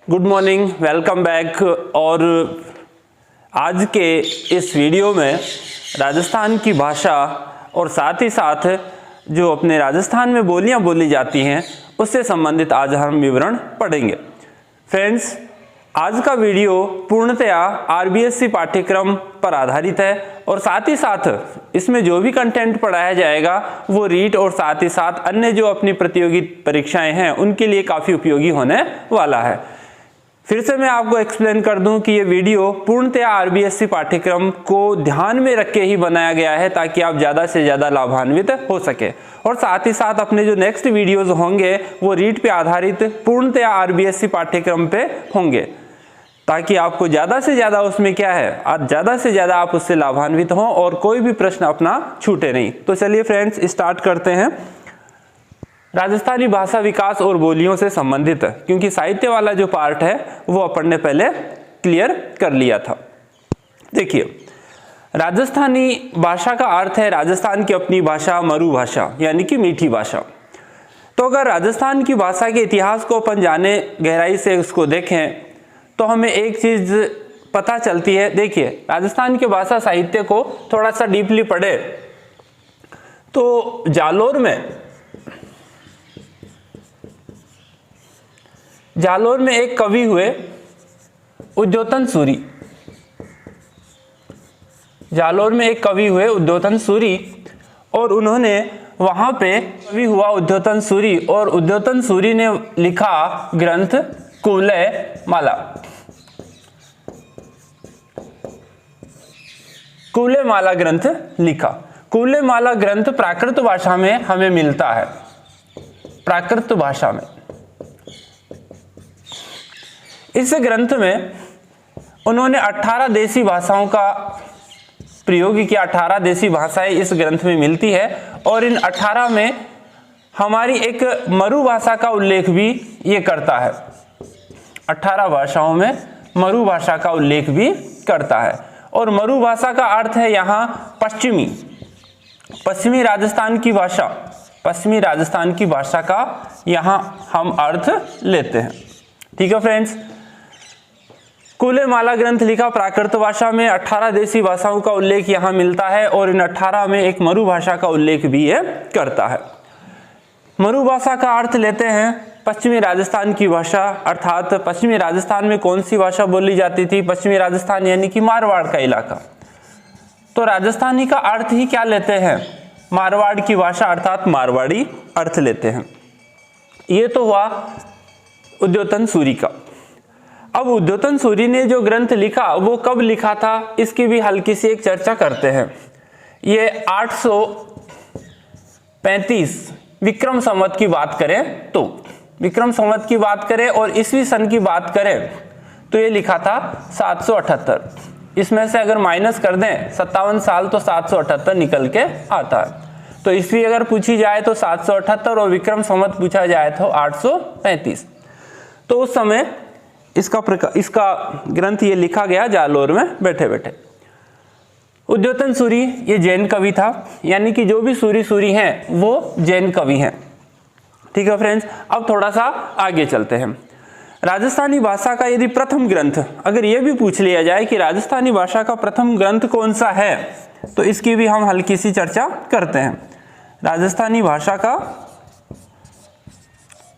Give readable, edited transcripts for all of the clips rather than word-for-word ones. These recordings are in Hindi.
Good morning, welcome back. और आज के इस वीडियो में राजस्थान की भाषा और साथ ही साथ जो अपने राजस्थान में बोलियां बोली जाती हैं उससे संबंधित आज हम विवरण पढ़ेंगे। फ्रेंड्स, आज का वीडियो पूर्णतया आरबीएससी पाठ्यक्रम पर आधारित है और साथ ही साथ इसमें जो भी कंटेंट पढ़ाया जाएगा वो रीट और साथ ही साथ अन्य जो अपनी प्रतियोगी परीक्षाएं हैं उनके लिए काफ़ी उपयोगी होने वाला है। फिर से मैं आपको एक्सप्लेन कर दूं कि ये वीडियो पूर्णतया आरबीएससी पाठ्यक्रम को ध्यान में रख के ही बनाया गया है ताकि आप ज़्यादा से ज़्यादा लाभान्वित हो सके। और साथ ही साथ अपने जो नेक्स्ट वीडियोस होंगे वो रीट पे आधारित पूर्णतया आरबीएससी पाठ्यक्रम पे होंगे ताकि आपको ज़्यादा से ज़्यादा उसमें क्या है, ज़्यादा से ज़्यादा आप उससे लाभान्वित हों और कोई भी प्रश्न अपना छूटे नहीं। तो चलिए फ्रेंड्स, स्टार्ट करते हैं। राजस्थानी भाषा विकास और बोलियों से संबंधित है, क्योंकि साहित्य वाला जो पार्ट है वो अपन ने पहले क्लियर कर लिया था। देखिए, राजस्थानी भाषा का अर्थ है राजस्थान की अपनी भाषा, मरु भाषा यानी कि मीठी भाषा। तो अगर राजस्थान की भाषा के इतिहास को अपन जाने, गहराई से उसको देखें तो हमें एक चीज पता चलती है। देखिए, राजस्थान के भाषा साहित्य को थोड़ा सा डीपली पढ़े तो जालोर में एक कवि हुए उद्योतन सूरी। जालोर में एक कवि हुए उद्योतन सूरी और उन्होंने वहां पे कवि हुआ उद्योतन सूरी और उद्योतन सूरी ने लिखा ग्रंथ कुवलय माला। कुवलय माला ग्रंथ लिखा। कुवलय माला ग्रंथ प्राकृत भाषा में हमें मिलता है, प्राकृत भाषा में। इस ग्रंथ में उन्होंने 18 देशी भाषाओं का प्रयोग किया। 18 देशी भाषाएं इस ग्रंथ में मिलती है और इन 18 में हमारी एक मरु भाषा का उल्लेख भी ये करता है। 18 भाषाओं में मरु भाषा का उल्लेख भी करता है और मरु भाषा का अर्थ है यहाँ पश्चिमी राजस्थान की भाषा। पश्चिमी राजस्थान की भाषा का यहाँ हम अर्थ लेते हैं। ठीक है फ्रेंड्स, कुवलय माला ग्रंथ लिखा प्राकृत भाषा में। 18 देशी भाषाओं का उल्लेख यहाँ मिलता है और इन 18 में एक मरु भाषा का उल्लेख भी ये करता है। मरु भाषा का अर्थ लेते हैं पश्चिमी राजस्थान की भाषा, अर्थात पश्चिमी राजस्थान में कौन सी भाषा बोली जाती थी? पश्चिमी राजस्थान यानी कि मारवाड़ का इलाका। तो राजस्थानी का अर्थ ही क्या लेते हैं? मारवाड़ की भाषा अर्थात मारवाड़ी अर्थ लेते हैं। ये तो हुआ उद्योतन सूरी का। अब उद्योतन सूरी ने जो ग्रंथ लिखा वो कब लिखा था, इसकी भी हल्की सी एक चर्चा करते हैं। ये 835 विक्रम संवत की बात करें तो, विक्रम संवत की बात करें और ईस्वी सन की बात करें तो ये लिखा था 778। इसमें से अगर माइनस कर दें 57 साल तो 778 निकल के आता है। तो ईस्वी अगर पूछी जाए तो 778 और विक्रम संवत पूछा जाए तो 835। तो उस समय इसका ग्रंथ ये लिखा गया जालोर में बैठे बैठे। उद्योतन सूरी ये जैन कवि था, यानी कि जो भी सूरी हैं वो जैन कवि हैं। ठीक है फ्रेंड्स, अब थोड़ा सा आगे चलते हैं। राजस्थानी भाषा का यदि प्रथम ग्रंथ अगर ये भी पूछ लिया जाए कि राजस्थानी भाषा का प्रथम ग्रंथ कौन सा है तो इसकी भी हम हल्की सी चर्चा करते हैं। राजस्थानी भाषा का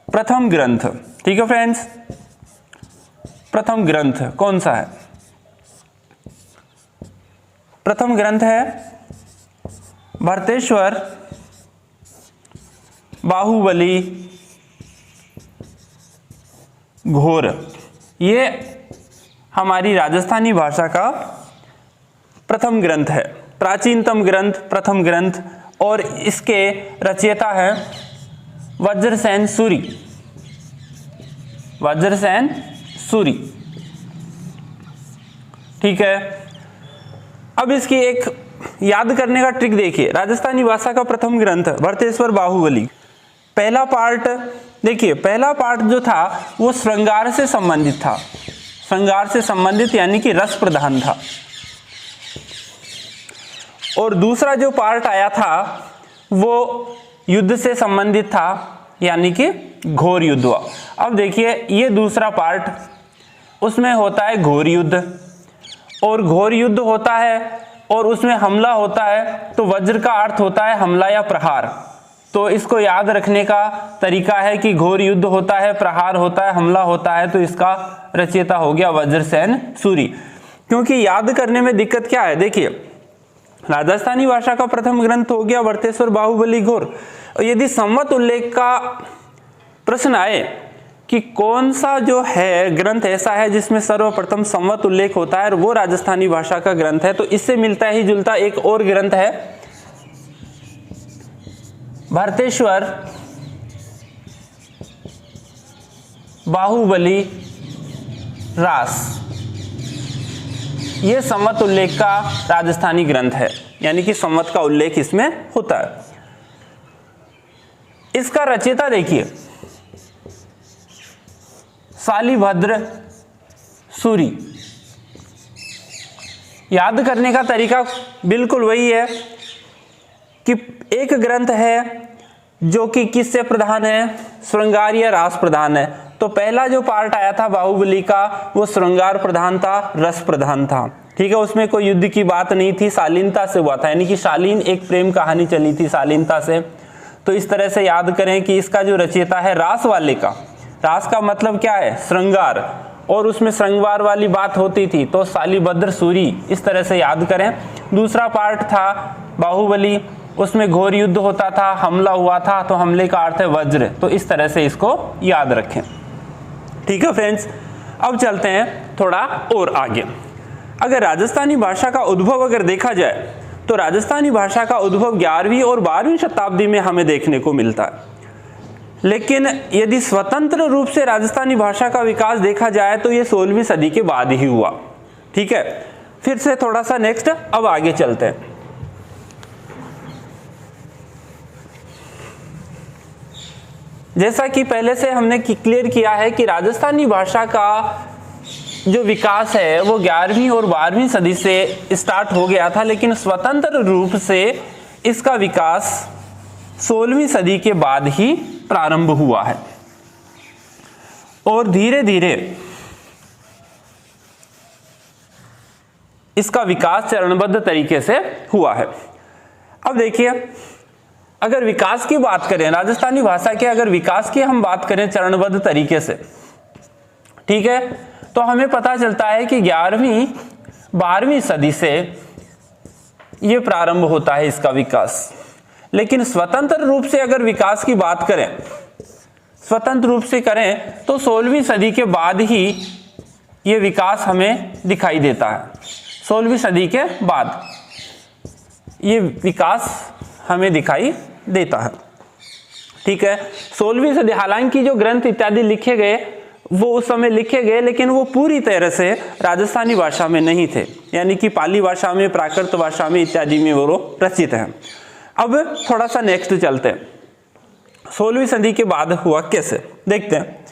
प्रथम ग्रंथ, ठीक है फ्रेंड्स, प्रथम ग्रंथ कौन सा है? प्रथम ग्रंथ है भरतेश्वर बाहुबली घोर। ये हमारी राजस्थानी भाषा का प्रथम ग्रंथ है, प्राचीनतम ग्रंथ, प्रथम ग्रंथ। और इसके रचयिता हैं वज्रसेन सूरी। वज्रसेन सूरी, ठीक है। अब इसकी एक याद करने का ट्रिक देखिए। राजस्थानी भाषा का प्रथम ग्रंथ भरतेश्वर बाहुबली। पहला पार्ट देखिए, पहला पार्ट जो था वो श्रृंगार से संबंधित था। श्रृंगार से संबंधित यानी कि रस प्रधान था। और दूसरा जो पार्ट आया था वो युद्ध से संबंधित था। यानी कि घोर युद्ध हुआ। अब देखिए ये दूसरा पार्ट, उसमें होता है घोर युद्ध, और घोर युद्ध होता है और उसमें हमला होता है, तो वज्र का अर्थ होता है हमला या प्रहार। तो इसको याद रखने का तरीका है कि घोर युद्ध होता है, प्रहार होता है, हमला होता है, तो इसका रचयिता हो गया वज्रसेन सूरी। क्योंकि याद करने में दिक्कत क्या है, देखिए राजस्थानी भाषा का प्रथम ग्रंथ हो गया वर्तेश्वर बाहुबली घोर। यदि संवत उल्लेख का प्रश्न आए कि कौन सा जो है ग्रंथ ऐसा है जिसमें सर्वप्रथम संवत उल्लेख होता है और वो राजस्थानी भाषा का ग्रंथ है, तो इससे मिलता ही जुलता एक और ग्रंथ है भरतेश्वर बाहुबली रास। ये संवत उल्लेख का राजस्थानी ग्रंथ है, यानी कि संवत का उल्लेख इसमें होता है। इसका रचयिता देखिए शालिभद्र सूरी। याद करने का तरीका बिल्कुल वही है कि एक ग्रंथ है जो कि किससे प्रधान है, श्रृंगार या रास प्रधान है। तो पहला जो पार्ट आया था बाहुबली का वो श्रृंगार प्रधान था, रस प्रधान था, ठीक है। उसमें कोई युद्ध की बात नहीं थी, शालीनता से हुआ था, यानी कि शालीन एक प्रेम कहानी चली थी शालीनता से। तो इस तरह से याद करें कि इसका जो रचयिता है रास वाले का, रास का मतलब क्या है, श्रृंगार, और उसमें श्रृंगार वाली बात होती थी, तो शालिभद्र सूरी, इस तरह से याद करें। दूसरा पार्ट था बाहुबली, उसमें घोर युद्ध होता था, हमला हुआ था, तो हमले का अर्थ है वज्र, तो इस तरह से इसको याद रखें, ठीक है फ्रेंड्स। अब चलते हैं थोड़ा और आगे। अगर राजस्थानी भाषा का उद्भव अगर देखा जाए तो राजस्थानी भाषा का उद्भव 11वीं और 12वीं शताब्दी में हमें देखने को मिलता है। लेकिन यदि स्वतंत्र रूप से राजस्थानी भाषा का विकास देखा जाए तो ये 16वीं सदी के बाद ही हुआ, ठीक है। फिर से थोड़ा सा नेक्स्ट अब आगे चलते हैं। जैसा कि पहले से हमने क्लियर किया है कि राजस्थानी भाषा का जो विकास है वो 11वीं और 12वीं सदी से स्टार्ट हो गया था, लेकिन स्वतंत्र रूप से इसका विकास 16वीं सदी के बाद ही प्रारंभ हुआ है और धीरे धीरे इसका विकास चरणबद्ध तरीके से हुआ है। अब देखिए अगर विकास की बात करें, राजस्थानी भाषा के अगर विकास की हम बात करें चरणबद्ध तरीके से, ठीक है, तो हमें पता चलता है कि 11वीं 12वीं सदी से यह प्रारंभ होता है इसका विकास। लेकिन स्वतंत्र रूप से अगर विकास की बात करें, स्वतंत्र रूप से करें तो 16वीं सदी के बाद ही यह विकास हमें दिखाई देता है। 16वीं सदी के बाद ये विकास हमें दिखाई देता है, ठीक है। 16वीं सदी, हालांकि जो ग्रंथ इत्यादि लिखे गए वो उस समय लिखे गए, लेकिन वो पूरी तरह से राजस्थानी भाषा में नहीं थे, यानी कि पाली भाषा में, प्राकृत भाषा में इत्यादि में वो रचित हैं। अब थोड़ा सा नेक्स्ट चलते हैं, 16वीं सदी के बाद हुआ कैसे, देखते हैं।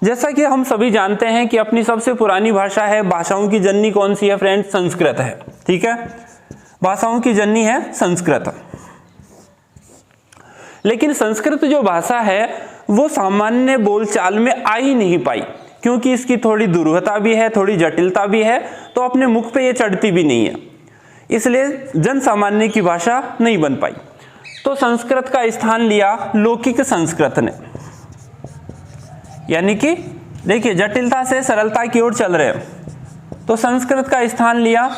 जैसा कि हम सभी जानते हैं कि अपनी सबसे पुरानी भाषा है, भाषाओं की जननी कौन सी है फ्रेंड, संस्कृत है, ठीक है। भाषाओं की जननी है संस्कृत। लेकिन संस्कृत जो भाषा है वो सामान्य बोलचाल में आ ही नहीं पाई, क्योंकि इसकी थोड़ी दुर्लभता भी है, थोड़ी जटिलता भी है, तो अपने मुख पे ये चढ़ती भी नहीं है, इसलिए जन सामान्य की भाषा नहीं बन पाई। तो संस्कृत का स्थान लिया लौकिक संस्कृत ने, यानी कि देखिए जटिलता से सरलता की ओर चल रहे हैं, तो संस्कृत का स्थान लिया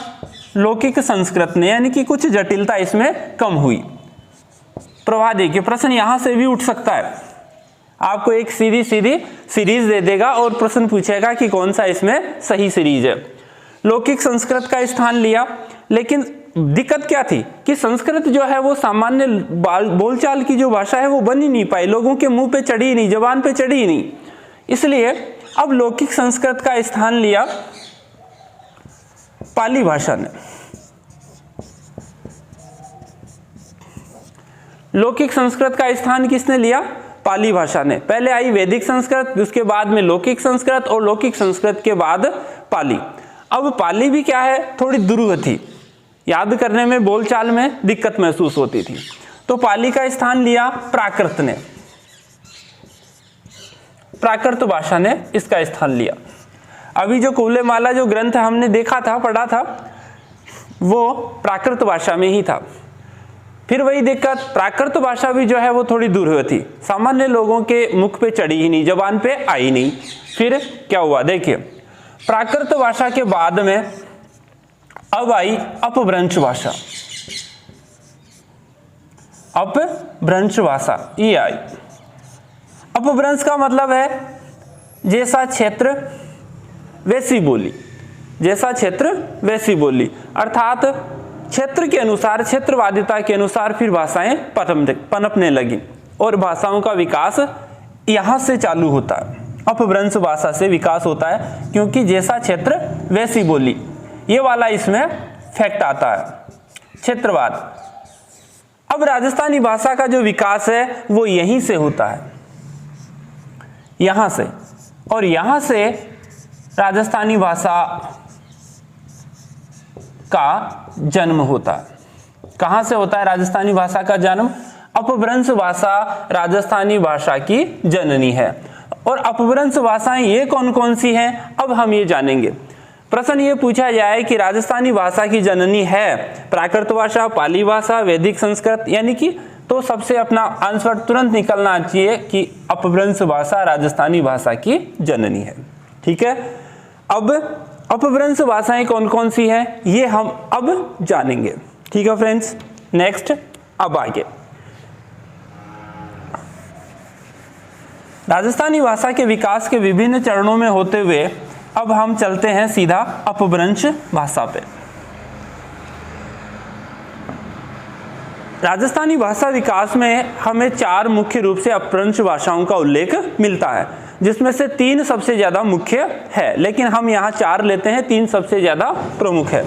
लौकिक संस्कृत ने, यानी कि कुछ जटिलता इसमें कम हुई। प्रवाह देखिए, प्रश्न यहां से भी उठ सकता है, आपको एक सीधी सीरीज दे देगा और प्रश्न पूछेगा कि कौन सा इसमें सही सीरीज है। लौकिक संस्कृत का स्थान लिया, लेकिन दिक्कत क्या थी कि संस्कृत जो है वो सामान्य बोलचाल की जो भाषा है वो बन ही नहीं पाई, लोगों के मुंह पे चढ़ी ही नहीं, जबान पे चढ़ी ही नहीं, इसलिए अब लौकिक संस्कृत का स्थान लिया पाली भाषा ने। लौकिक संस्कृत का स्थान किसने लिया, पाली भाषा ने। पहले आई वैदिक संस्कृत, उसके बाद में लौकिक संस्कृत, और लौकिक संस्कृत के बाद पाली। अब पाली भी क्या है, थोड़ी दुर्लभ थी, याद करने में, बोलचाल में दिक्कत महसूस होती थी, तो पाली का स्थान लिया प्राकृत ने। प्राकृत भाषा ने इसका स्थान लिया। अभी जो कुवलयमाला जो ग्रंथ हमने देखा था, पढ़ा था, वो प्राकृत भाषा में ही था। फिर वही दिक्कत, प्राकृत भाषा भी जो है वो थोड़ी दूर हुई थी, सामान्य लोगों के मुख पे चढ़ी ही नहीं, जबान पे आई नहीं। फिर क्या हुआ देखिए, प्राकृत भाषा के बाद में अब आई अपभ्रंश भाषा। अपभ्रंश भाषा ये आई। अपभ्रंश का मतलब है जैसा क्षेत्र वैसी बोली, जैसा क्षेत्र वैसी बोली, अर्थात क्षेत्र के अनुसार, क्षेत्रवादिता के अनुसार फिर भाषाएं पनपने लगी और भाषाओं का विकास यहां से चालू होता है। अपभ्रंश भाषा से विकास होता है, क्योंकि जैसा क्षेत्र वैसी बोली, ये वाला इसमें फैक्ट आता है, क्षेत्रवाद। अब राजस्थानी भाषा का जो विकास है वो यहीं से होता है, यहां से, और यहां से राजस्थानी भाषा का जन्म होता है। कहां से होता है राजस्थानी भाषा का जन्म? अपभ्रंश भाषा राजस्थानी भाषा की जननी है। और अपभ्रंश भाषाएं ये कौन कौन सी हैं, अब हम ये जानेंगे। प्रश्न ये पूछा जाए कि राजस्थानी भाषा की जननी है प्राकृत भाषा, पाली भाषा, वैदिक संस्कृत, यानी कि, तो सबसे अपना आंसर तुरंत निकलना चाहिए कि अपभ्रंश भाषा राजस्थानी भाषा की जननी है। ठीक है, अब अपभ्रंश भाषाएं कौन कौन सी हैं ये हम अब जानेंगे। ठीक है फ्रेंड्स, नेक्स्ट अब आगे राजस्थानी भाषा के विकास के विभिन्न चरणों में होते हुए अब हम चलते हैं सीधा अपभ्रंश भाषा पे। राजस्थानी भाषा विकास में हमें 4 मुख्य रूप से अपभ्रंश भाषाओं का उल्लेख मिलता है, जिसमें से 3 सबसे ज्यादा मुख्य है, लेकिन हम यहाँ 4 लेते हैं, 3 सबसे ज्यादा प्रमुख है।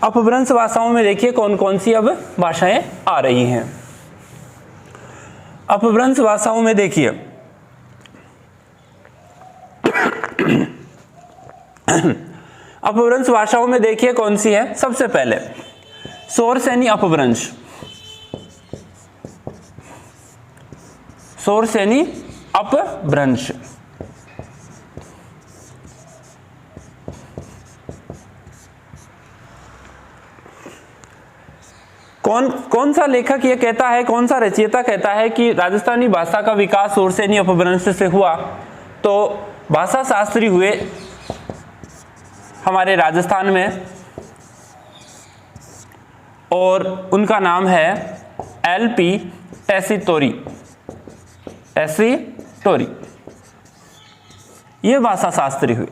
अपभ्रंश भाषाओं में देखिए कौन कौन सी अब भाषाएं आ रही हैं। अपभ्रंश भाषाओं में देखिए अपभ्रंश भाषाओं में देखिए कौन सी है। सबसे पहले शौरसेनी अपभ्रंश, शौरसेनी अपभ्रंश। कौन सा लेखक ये कहता है, कौन सा रचयिता कहता है कि राजस्थानी भाषा का विकास शौरसेनी अपभ्रंश से हुआ? तो भाषा शास्त्री हुए हमारे राजस्थान में, और उनका नाम है LP टेसीटोरी। टेसीटोरी ये भाषा शास्त्री हुए,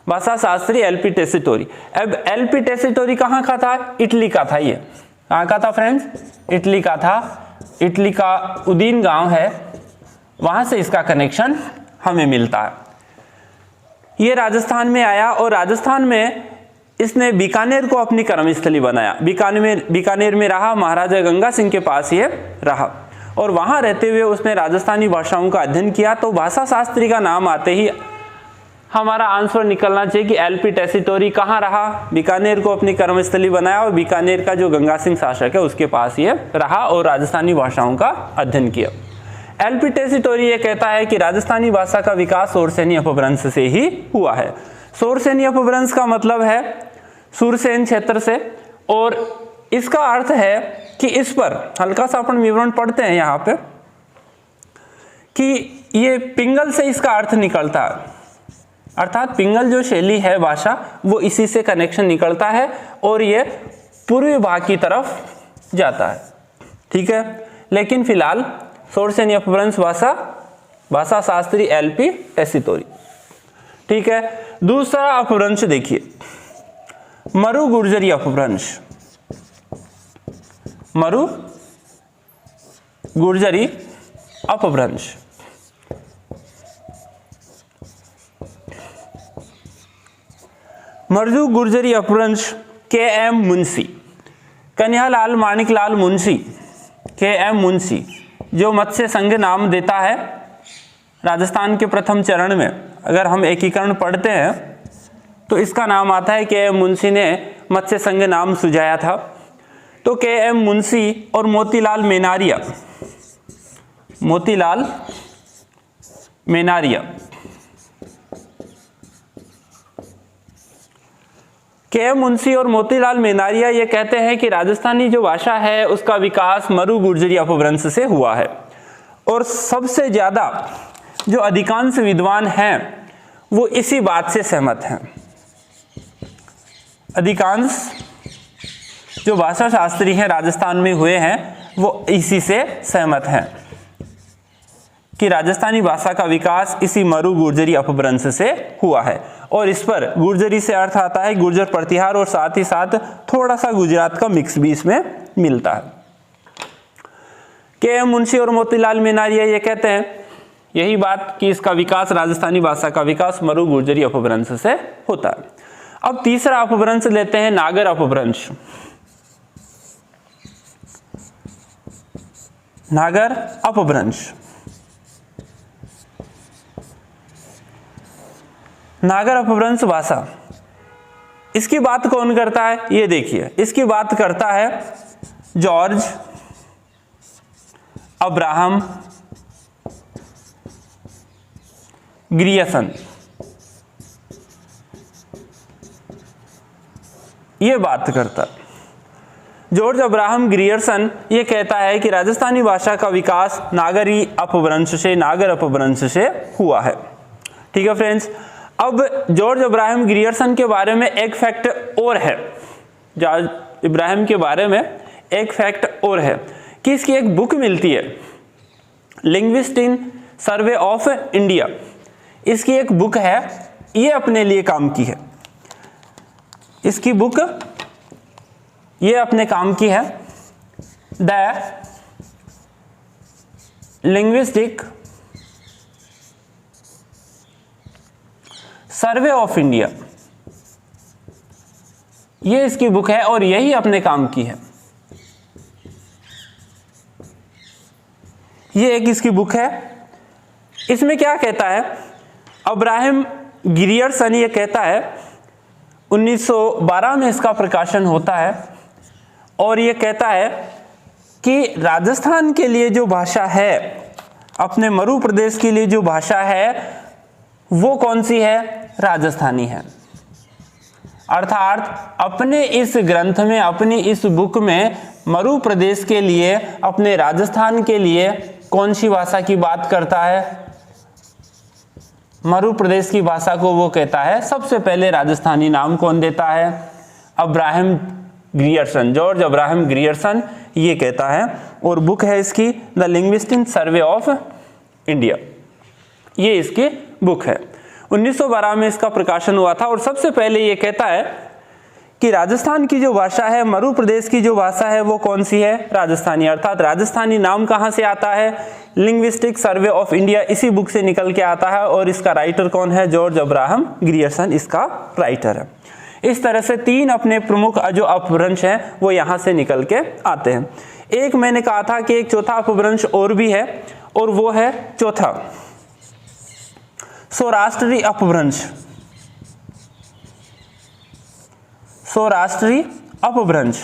भाषा शास्त्री LP टेसीटोरी। अब LP टेसीटोरी कहाँ का था? इटली का था। ये कहाँ का था फ्रेंड्स? इटली का था। इटली का उदीन गांव है, वहां से इसका कनेक्शन हमें मिलता है। ये राजस्थान में आया और राजस्थान में इसने बीकानेर को अपनी कर्मस्थली बनाया। बीकानेर में रहा, महाराजा गंगा सिंह के पास ये रहा, और वहां रहते हुए उसने राजस्थानी भाषाओं का अध्ययन किया। तो भाषा शास्त्री का नाम आते ही हमारा आंसर निकलना चाहिए कि LP टेसीटोरी कहाँ रहा? बीकानेर को अपनी कर्मस्थली बनाया, और बीकानेर का जो गंगा सिंह शासक है उसके पास ये रहा और राजस्थानी भाषाओं का अध्ययन किया। LP टेसीटोरी ये कहता है कि राजस्थानी भाषा का विकास शौरसेनी अपभ्रंश से ही हुआ है। शौरसेनी अपभ्रंश का मतलब है सूरसेन क्षेत्र से, और इसका अर्थ है कि इस पर हल्का सा अपन विवरण पढ़ते हैं यहाँ पे कि ये पिंगल से इसका अर्थ निकलता है, अर्थात पिंगल जो शैली है भाषा वो इसी से कनेक्शन निकलता है और ये पूर्वी भाग की तरफ जाता है। ठीक है, लेकिन फिलहाल शौरसेनी अपभ्रंश भाषा शास्त्री LP टेसीटोरी। ठीक है, दूसरा अपभ्रंश देखिए, मरु गुर्जरी अपभ्रंश। मरु गुर्जरी अपभ्रंश मरु गुर्जरी अपभ्रंश KM मुंशी, कन्हैयालाल माणिकलाल मुंशी, KM मुंशी, जो मत्स्य संघ नाम देता है राजस्थान के प्रथम चरण में। अगर हम एकीकरण पढ़ते हैं तो इसका नाम आता है KM मुंशी ने मत्स्य संघ नाम सुझाया था। तो KM मुंशी और मोतीलाल मेनारिया। के.एम. मुंशी और मोतीलाल मेनारिया ये कहते हैं कि राजस्थानी जो भाषा है उसका विकास मरु गुर्जरी अपभ्रंश से हुआ है, और सबसे ज्यादा जो अधिकांश विद्वान हैं वो इसी बात से सहमत हैं। अधिकांश जो भाषा शास्त्री हैं राजस्थान में हुए हैं वो इसी से सहमत हैं कि राजस्थानी भाषा का विकास इसी मरु गुर्जरी अपभ्रंश से हुआ है। और इस पर गुर्जरी से अर्थ आता है गुर्जर प्रतिहार, और साथ ही साथ थोड़ा सा गुजरात का मिक्स भी इसमें मिलता है। के.एम. मुंशी और मोतीलाल मेनारिया ये कहते हैं यही बात कि इसका विकास, राजस्थानी भाषा का विकास मरु गुर्जरी अपभ्रंश से होता है। अब तीसरा अपभ्रंश लेते हैं, नागर अपभ्रंश। नागर अपभ्रंश। नागर अपभ्रंश भाषा, इसकी बात कौन करता है? ये देखिए, इसकी बात करता है जॉर्ज अब्राहम ग्रियर्सन। ये बात करता जॉर्ज अब्राहम ग्रियर्सन ये कहता है कि राजस्थानी भाषा का विकास नागरी अपभ्रंश से, नागर अपभ्रंश से हुआ है। ठीक है फ्रेंड्स, अब जॉर्ज अब्राहम ग्रियर्सन के बारे में एक फैक्ट और है, जॉर्ज इब्राहिम के बारे में एक फैक्ट और है कि इसकी एक बुक मिलती है, linguist in survey of India. इसकी एक बुक है, ये अपने लिए काम की है। इसकी बुक ये अपने काम की है, the linguistic survey of India, ये इसकी बुक है और यही अपने काम की है। ये एक इसकी बुक है। इसमें क्या कहता है, अब्राहम ग्रियर्सन ये कहता है 1912 में इसका प्रकाशन होता है, और ये कहता है कि राजस्थान के लिए जो भाषा है, अपने मरु प्रदेश के लिए जो भाषा है वो कौन सी है? राजस्थानी है। अर्थात अपने इस ग्रंथ में, अपनी इस बुक में मरु प्रदेश के लिए, अपने राजस्थान के लिए कौन सी भाषा की बात करता है? मरु प्रदेश की भाषा को वो कहता है सबसे पहले राजस्थानी नाम कौन देता है? Abraham Grierson, George Abraham Grierson ये कहता है, और बुक है इसकी the linguist in survey of India. ये इसकी बुक है। 1912 में इसका प्रकाशन हुआ था, और सबसे पहले ये कहता है कि राजस्थान की जो भाषा है, मरु प्रदेश की जो भाषा है वो कौन सी है? राजस्थानी। अर्थात राजस्थानी नाम कहाँ से आता है? लिंग्विस्टिक सर्वे ऑफ इंडिया, इसी बुक से निकल के आता है, और इसका राइटर कौन है? जॉर्ज अब्राहम ग्रियर्सन इसका राइटर है। इस तरह से तीन अपने प्रमुख जो अपभ्रंश हैं वो यहाँ से निकल के आते हैं। एक मैंने कहा था कि एक चौथा अपभ्रंश और भी है, और वो है चौथा सौराष्ट्री अपभ्रंश। सौराष्ट्री अपभ्रंश,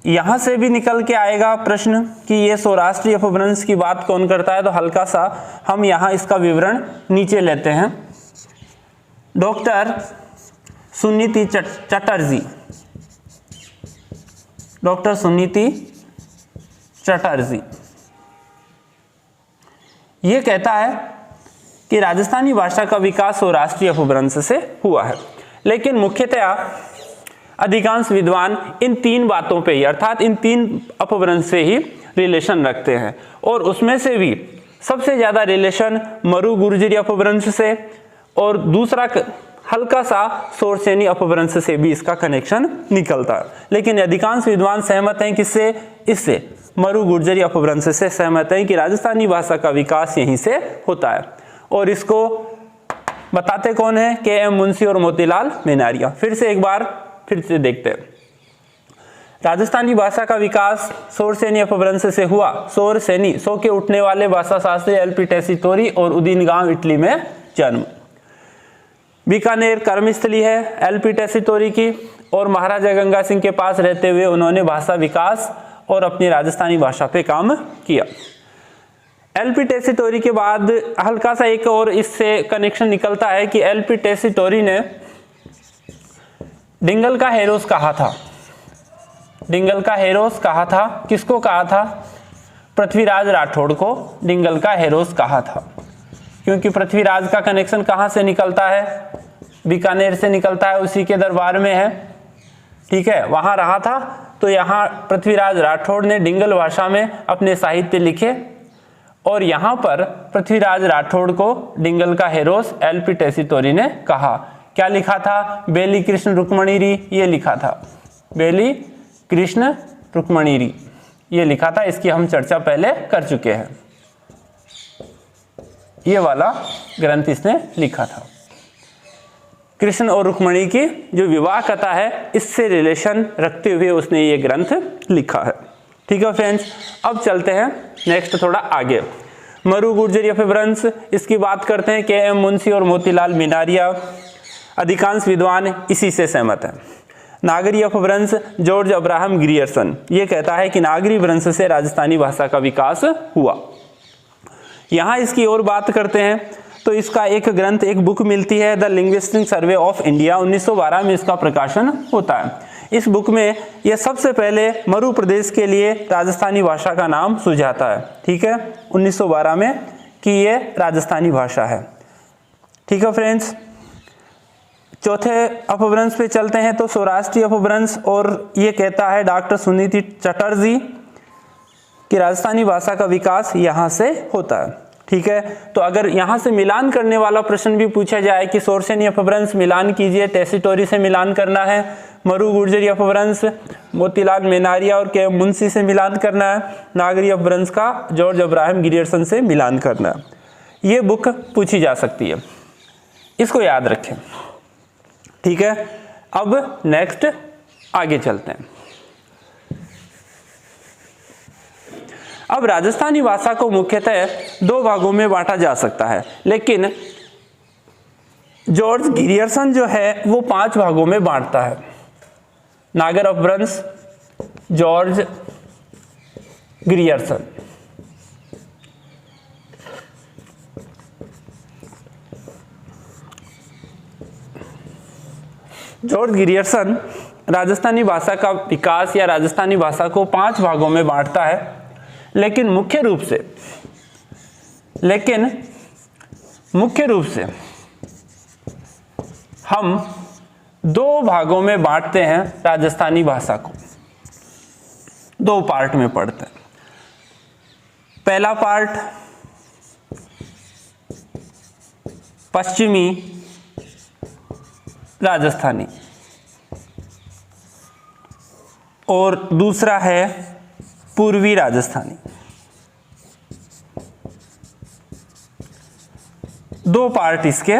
यहां से भी निकल के आएगा प्रश्न कि ये सौराष्ट्री अपभ्रंश की बात कौन करता है, तो हल्का सा हम यहां इसका विवरण नीचे लेते हैं। डॉक्टर सुनीति चटर्जी, डॉक्टर सुनीति चटर्जी ये कहता है कि राजस्थानी भाषा का विकास सौराष्ट्रीय अपभ्रंश से हुआ है, लेकिन मुख्यतया अधिकांश विद्वान इन तीन बातों पे ही, अर्थात इन तीन अपभ्रंश से ही रिलेशन रखते हैं, और उसमें से भी सबसे ज्यादा रिलेशन मरु गुर्जरी अपभ्रंश से, और दूसरा हल्का सा सोरसेनी अपभ्रंश से भी इसका कनेक्शन निकलता है। लेकिन अधिकांश विद्वान सहमत हैं किससे? इससे, मरु गुर्जरी अपभ्रंश से सहमत हैं कि राजस्थानी भाषा का विकास यहीं से होता है। और इसको बताते कौन है? के.एम. मुंशी और मोतीलाल मेनारिया। फिर से एक बार फिर से देखते हैं। राजस्थानी भाषा का विकास सोरसेनी अपभ्रंश से हुआ। सोरसेनी, सो के उठने वाले भाषा शास्त्री एल.पी. टेसीटोरी और उदीन गांव इटली में जन्म। बीकानेर कर्मस्थली है एल.पी. टेसीटोरी की, और महाराजा गंगा सिंह के पास रहते हुए उन्होंने भाषा विकास और अपनी राजस्थानी भाषा पे काम किया। एलपी टेसीटोरी के बाद हल्का सा एक और इससे कनेक्शन निकलता है कि एलपी टेसीटोरी ने डिंगल का हेरोस कहा था। डिंगल का हेरोस कहा था, किसको कहा था? पृथ्वीराज राठौड़ को डिंगल का हेरोस कहा था, क्योंकि पृथ्वीराज का कनेक्शन कहाँ से निकलता है? बीकानेर से निकलता है, उसी के दरबार में है, ठीक है, वहां रहा था। तो यहाँ पृथ्वीराज राठौड़ ने डिंगल भाषा में अपने साहित्य लिखे और यहाँ पर पृथ्वीराज राठौड़ को डिंगल का हेरोस एलपी टेसीटोरी ने कहा। क्या लिखा था? बेली कृष्ण रुक्मणीरी, ये लिखा था, बेली कृष्ण रुक्मणीरी, ये लिखा था। इसकी हम चर्चा पहले कर चुके हैं। ये वाला ग्रंथ इसने लिखा था। कृष्ण और रुक्मणी की जो विवाह कथा है, इससे रिलेशन रखते हुए उसने ये ग्रंथ लिखा है। ठीक है फ्रेंड्स, अब चलते हैं नेक्स्ट थोड़ा आगे। मरु गुर्जरी अपभ्रंश, इसकी बात करते हैं। के.एम. मुंशी और मोतीलाल मीनारिया, अधिकांश विद्वान इसी से सहमत हैं। नागरी अपभ्रंश, जॉर्ज अब्राहम ग्रियर्सन, ये कहता है कि नागरी वंश से राजस्थानी भाषा का विकास हुआ। यहाँ इसकी और बात करते हैं तो इसका एक ग्रंथ, एक बुक मिलती है, the linguistic survey of India, 1912 में इसका प्रकाशन होता है। इस बुक में यह सबसे पहले मरु प्रदेश के लिए राजस्थानी भाषा का नाम सुझाता है। ठीक है, 1912 में कि ये राजस्थानी भाषा है। ठीक है फ्रेंड्स, चौथे अपभ्रंश पे चलते हैं तो सौराष्ट्रीय अपभ्रंश, और ये कहता है डॉक्टर सुनीति चटर्जी कि राजस्थानी भाषा का विकास यहाँ से होता है। ठीक है, तो अगर यहाँ से मिलान करने वाला प्रश्न भी पूछा जाए कि सोरसेनी अपभ्रंश मिलान कीजिए, टेसीटोरी से मिलान करना है, मरु गुर्जरी अपभ्रंश मोतीलाल मेनारिया और के मुंशी से मिलान करना है, नागरी अपभ्रंश का जॉर्ज अब्राहम ग्रियर्सन से मिलान करना है, ये बुक पूछी जा सकती है, इसको याद रखें। ठीक है, अब नेक्स्ट आगे चलते हैं। अब राजस्थानी भाषा को मुख्यतः दो भागों में बांटा जा सकता है, लेकिन जॉर्ज ग्रियर्सन जो है वो 5 भागों में बांटता है। नागर अपभ्रंश, George Grierson, George Grierson Rajasthani भाषा का विकास या राजस्थानी भाषा को 5 भागों में बांटता है, लेकिन मुख्य रूप से हम 2 भागों में बांटते हैं राजस्थानी भाषा को, 2 पार्ट में पढ़ते हैं। पहला पार्ट पश्चिमी राजस्थानी और दूसरा है पूर्वी राजस्थानी। 2 पार्ट इसके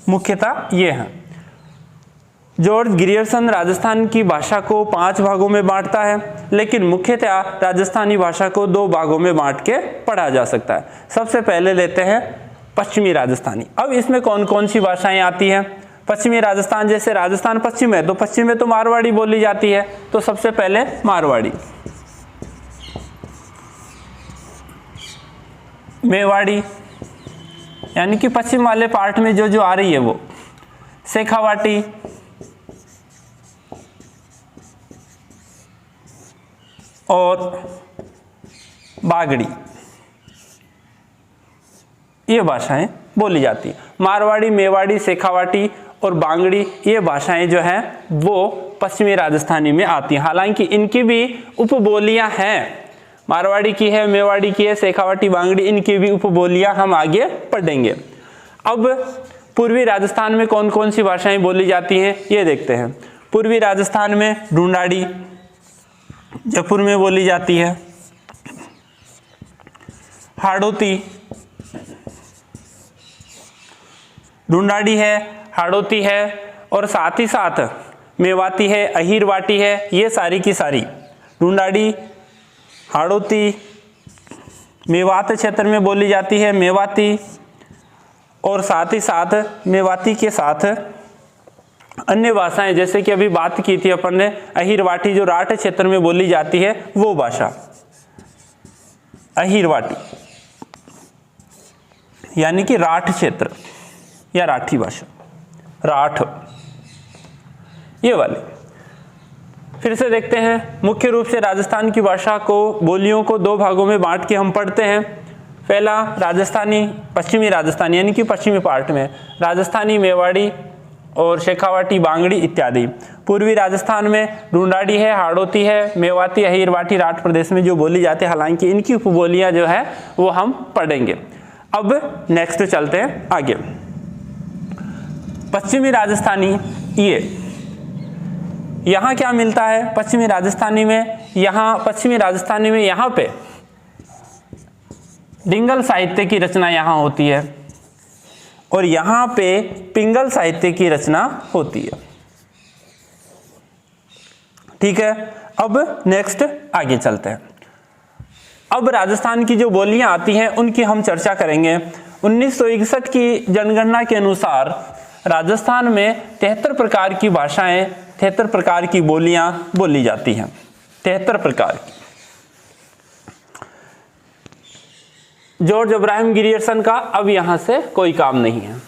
मुख्यतः ये हैं। जॉर्ज ग्रियर्सन राजस्थान की भाषा को 5 भागों में बांटता है, लेकिन मुख्यतः राजस्थानी भाषा को 2 भागों में बांट के पढ़ा जा सकता है। सबसे पहले लेते हैं पश्चिमी राजस्थानी। अब इसमें कौन कौन सी भाषाएं आती हैं? पश्चिमी राजस्थान, जैसे राजस्थान पश्चिम है तो पश्चिम में तो मारवाड़ी बोली जाती है, तो सबसे पहले मारवाड़ी, मेवाड़ी, यानी कि पश्चिम वाले पार्ट में जो जो आ रही है वो, शेखावाटी, और बागड़ी, ये भाषाएं बोली जाती है। मारवाड़ी, मेवाड़ी, शेखावाटी और बांगड़ी, ये भाषाएं जो हैं वो पश्चिमी राजस्थानी में आती हैं। हालांकि इनकी भी उपबोलियां हैं, मारवाड़ी की है, मेवाड़ी की है, शेखावाटी, बांगड़ी, इनकी भी उपबोलियां हम आगे पढ़ेंगे। अब पूर्वी राजस्थान में कौन कौन सी भाषाएं बोली जाती हैं ये देखते हैं। पूर्वी राजस्थान में ढूंढाड़ी जयपुर में बोली जाती है, हाड़ौती, ढूंढाड़ी है, हाड़ौती है, और साथ ही साथ मेवाती है, अहीरवाटी है, ये सारी की सारी ढूंढाड़ी, हाड़ौती, मेवात क्षेत्र में बोली जाती है मेवाती, और साथ ही साथ मेवाती के साथ अन्य भाषाएं, जैसे कि अभी बात की थी अपन ने अहीरवाटी, जो राठ क्षेत्र में बोली जाती है वो भाषा। अहिरवाटी यानी कि राठ क्षेत्र या राठी भाषा, राठ, ये वाले। फिर से देखते हैं, मुख्य रूप से राजस्थान की भाषा को, बोलियों को दो भागों में बांट के हम पढ़ते हैं। पहला राजस्थानी, पश्चिमी राजस्थानी यानी कि पश्चिमी पार्ट में राजस्थानी, मेवाड़ी और शेखावाटी, बांगड़ी इत्यादि। पूर्वी राजस्थान में ढूंढाड़ी है, हाड़ौती है, मेवाती, अहिरवाटी, राठ प्रदेश में जो बोली जाती है। हालांकि इनकी उपबोलियां जो है वो हम पढ़ेंगे। अब नेक्स्ट चलते हैं आगे। पश्चिमी राजस्थानी, ये यहाँ क्या मिलता है पश्चिमी राजस्थानी में? पश्चिमी राजस्थानी में यहाँ पे डिंगल साहित्य की रचना यहाँ होती है और यहाँ पे पिंगल साहित्य की रचना होती है। ठीक है, अब नेक्स्ट आगे चलते हैं। अब राजस्थान की जो बोलियां आती हैं उनकी हम चर्चा करेंगे। 1961 की जनगणना के अनुसार राजस्थान में 73 प्रकार की भाषाएं, 73 प्रकार की बोलियां बोली जाती हैं। 73 प्रकार की। जॉर्ज अब्राहम ग्रियर्सन का अब यहां से कोई काम नहीं है।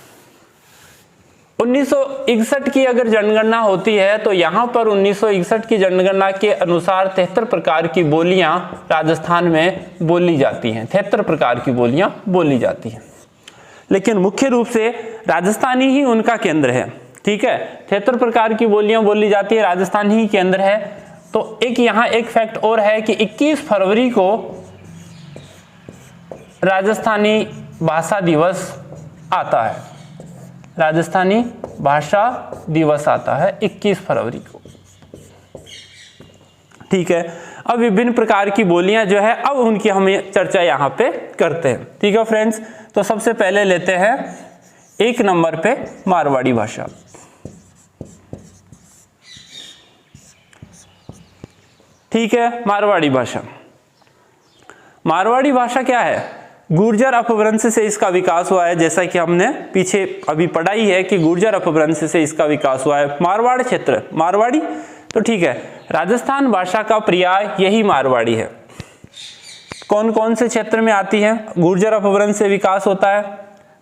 1961 की अगर जनगणना होती है तो यहां पर 1961 की जनगणना के अनुसार 73 प्रकार की बोलियां राजस्थान में बोली जाती हैं। 73 प्रकार की बोलियां बोली जाती हैं, लेकिन मुख्य रूप से राजस्थानी ही उनका केंद्र है। ठीक है, 73 प्रकार की बोलियां बोली जाती है, राजस्थान ही केंद्र है। तो एक यहाँ एक फैक्ट और है कि 21 फरवरी को राजस्थानी भाषा दिवस आता है। राजस्थानी भाषा दिवस आता है 21 फरवरी को। ठीक है, अब विभिन्न प्रकार की बोलियां जो है अब उनकी हम चर्चा यहाँ पे करते हैं। ठीक है फ्रेंड्स, तो सबसे पहले लेते हैं 1 नंबर पे मारवाड़ी भाषा। ठीक है, मारवाड़ी भाषा। मारवाड़ी भाषा क्या है? गुर्जर अपभ्रंश से इसका विकास हुआ है। जैसा कि हमने पीछे अभी पढ़ाई है कि गुर्जर अपभ्रंश से इसका विकास हुआ है। मारवाड़ क्षेत्र, मारवाड़ी, तो ठीक है, राजस्थान भाषा का पर्याय यही मारवाड़ी है। कौन कौन से क्षेत्र में आती है? गुर्जर अपभ्रंश से विकास होता है,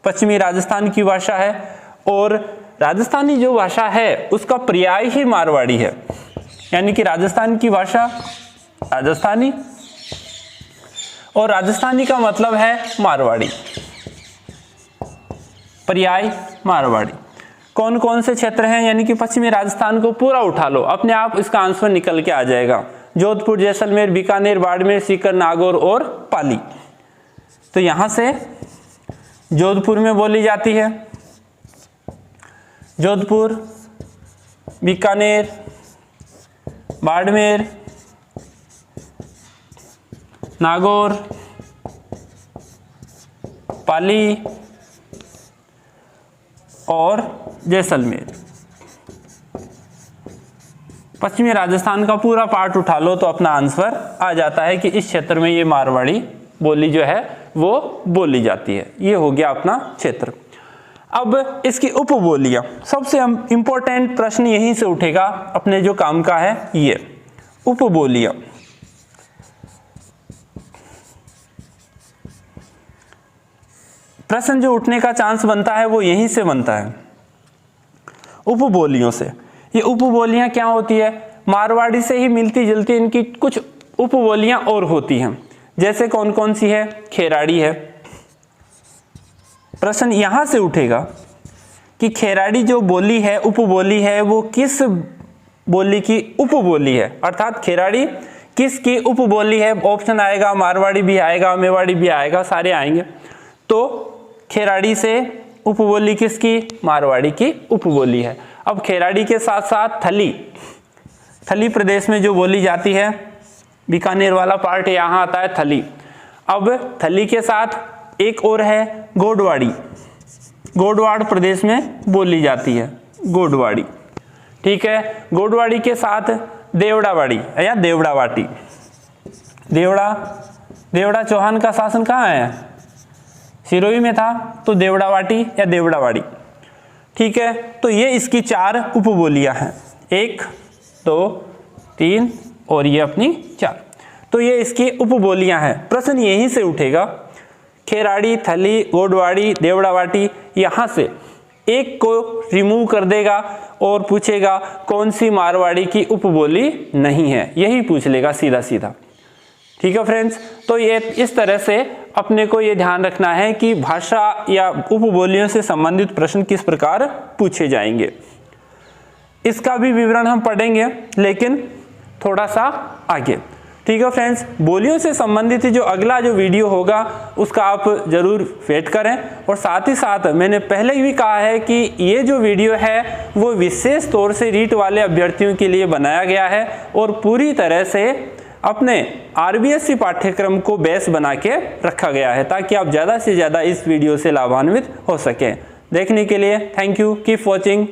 पश्चिमी राजस्थान की भाषा है और राजस्थानी जो भाषा है उसका पर्याय ही मारवाड़ी है। यानी कि राजस्थान की भाषा राजस्थानी और राजस्थानी का मतलब है मारवाड़ी, पर्याय मारवाड़ी। कौन कौन से क्षेत्र हैं? यानी कि पश्चिमी राजस्थान को पूरा उठा लो, अपने आप इसका आंसर निकल के आ जाएगा। जोधपुर, जैसलमेर, बीकानेर, बाड़मेर, सीकर, नागौर और पाली। तो यहां से जोधपुर में बोली जाती है, जोधपुर, बीकानेर, बाड़मेर, नागौर, पाली और जैसलमेर। पश्चिमी राजस्थान का पूरा पार्ट उठा लो तो अपना आंसर आ जाता है कि इस क्षेत्र में ये मारवाड़ी बोली जो है वो बोली जाती है। ये हो गया अपना क्षेत्र। अब इसकी उपबोलियां, सबसे इंपॉर्टेंट प्रश्न यहीं से उठेगा अपने जो काम का है, ये उपबोलियां। प्रश्न जो उठने का चांस बनता है वो यहीं से बनता है, उपबोलियों से। ये उपबोलियां क्या होती है? मारवाड़ी से ही मिलती जुलती इनकी कुछ उपबोलियां और होती हैं। जैसे कौन कौन सी है? खेराड़ी है। प्रश्न यहां से उठेगा कि खेराड़ी जो बोली है, उपबोली है, वो किस बोली की उपबोली है, अर्थात खेराड़ी किसकी उपबोली है? ऑप्शन आएगा, मारवाड़ी भी आएगा, मेवाड़ी भी आएगा, सारे आएंगे। तो खेराड़ी से उपबोली किसकी? मारवाड़ी की उपबोली है। अब खेराड़ी के साथ साथ थली प्रदेश में जो बोली जाती है, बीकानेर वाला पार्ट यहाँ आता है थली। अब थली के साथ एक और है गोडवाड़ी, गोडवाड़ प्रदेश में बोली जाती है, गोडवाड़ी। ठीक है, गोडवाड़ी के साथ देवड़ावाड़ी या देवड़ावाटी। देवड़ा चौहान का शासन कहाँ है? सिरोही में था, तो देवड़ावाटी या देवड़ावाड़ी। ठीक है, तो ये इसकी 4 उपबोलियां हैं, 1, 2, 3 और ये अपनी 4। तो ये इसकी उपबोलियां हैं। प्रश्न यहीं से उठेगा, खेराड़ी, थली, गोडवाड़ी, देवड़ावाटी, यहाँ से एक को रिमूव कर देगा और पूछेगा कौन सी मारवाड़ी की उपबोली नहीं है, यही पूछ लेगा सीधा सीधा। ठीक है फ्रेंड्स, तो ये इस तरह से अपने को ये ध्यान रखना है कि भाषा या उपबोलियों से संबंधित प्रश्न किस प्रकार पूछे जाएंगे। इसका भी विवरण हम पढ़ेंगे लेकिन थोड़ा सा आगे। ठीक है फ्रेंड्स, बोलियों से संबंधित जो अगला जो वीडियो होगा उसका आप जरूर वेट करें। और साथ ही साथ मैंने पहले भी कहा है कि ये जो वीडियो है वो विशेष तौर से रीट वाले अभ्यर्थियों के लिए बनाया गया है और पूरी तरह से अपने आरबीएससी पाठ्यक्रम को बेस बना के रखा गया है ताकि आप ज़्यादा से ज़्यादा इस वीडियो से लाभान्वित हो सकें। देखने के लिए थैंक यू, कीप वॉचिंग।